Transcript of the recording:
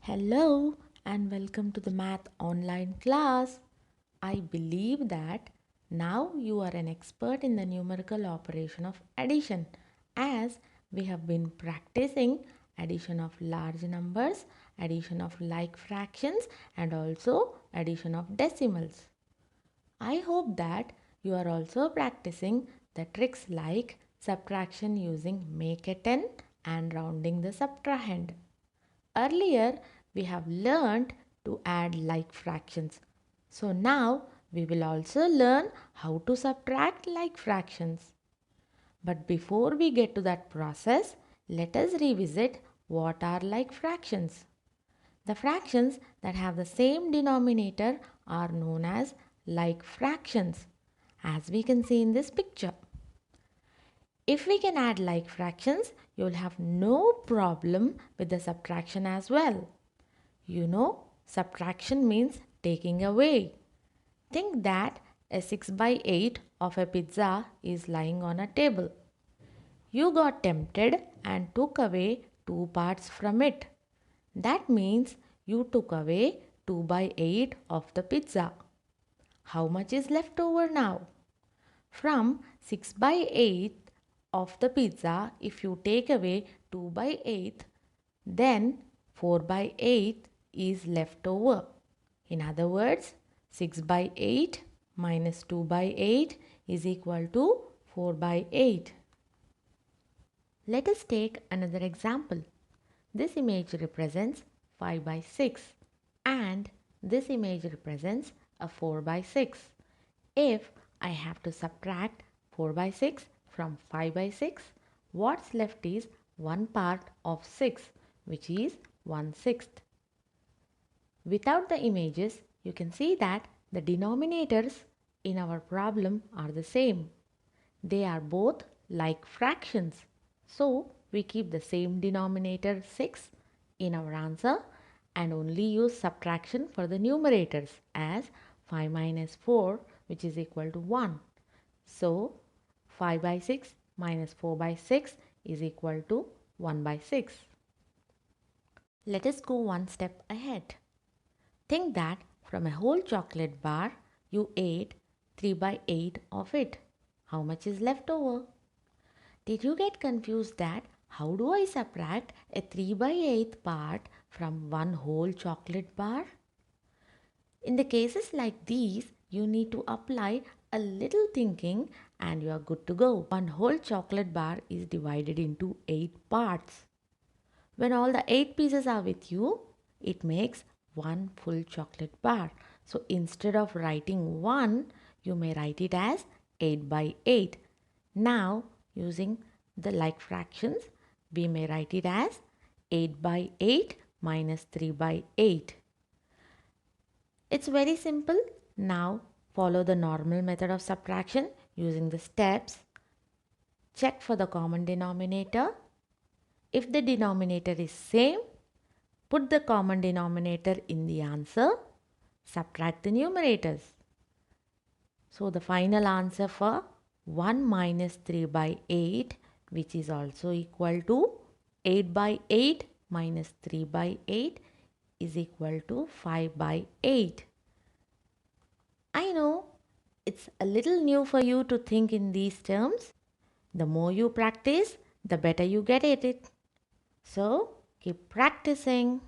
Hello and welcome to the math online class. I believe that now you are an expert in the numerical operation of addition as we have been practicing addition of large numbers, addition of like fractions and also addition of decimals. I hope that you are also practicing the tricks like subtraction using make a 10 and rounding the subtrahend. Earlier, we have learned to add like fractions. So now we will also learn how to subtract like fractions. But before we get to that process, let us revisit what are like fractions. The fractions that have the same denominator are known as like fractions, as we can see in this picture. If we can add like fractions, you will have no problem with the subtraction as well. You know, subtraction means taking away. Think that a 6 by 8 of a pizza is lying on a table. You got tempted and took away 2 parts from it. That means you took away 2 by 8 of the pizza. How much is left over now? From 6 by 8 of the pizza, if you take away 2 by 8, then 4 by 8 is left over. In other words, 6 by 8 minus 2 by 8 is equal to 4 by 8. Let us take another example. This image represents 5 by 6 and this image represents a 4 by 6. If I have to subtract 4 by 6 from 5 by 6, what's left is 1 part of 6, which is 1/6. Without the images, you can see that the denominators in our problem are the same. They are both like fractions. So, we keep the same denominator 6 in our answer and only use subtraction for the numerators as 5 minus 4, which is equal to 1. So, 5 by 6 minus 4 by 6 is equal to 1 by 6. Let us go one step ahead. Think that from a whole chocolate bar, you ate 3 by 8 of it. How much is left over? Did you get confused that how do I subtract a 3 by 8 part from one whole chocolate bar? In the cases like these, you need to apply a little thinking and you are good to go. One whole chocolate bar is divided into 8 parts. When all the 8 pieces are with you, it makes one full chocolate bar. So instead of writing 1, you may write it as 8 by 8. Now, using the like fractions, we may write it as 8 by 8 minus 3 by 8. It's very simple. Now, follow the normal method of subtraction using the steps. Check for the common denominator. If the denominator is same, put the common denominator in the answer. Subtract the numerators. So the final answer for 1 minus 3 by 8, which is also equal to 8 by 8 minus 3 by 8 is equal to 5 by 8. I know it's a little new for you to think in these terms. The more you practice, the better you get at it. So keep practicing.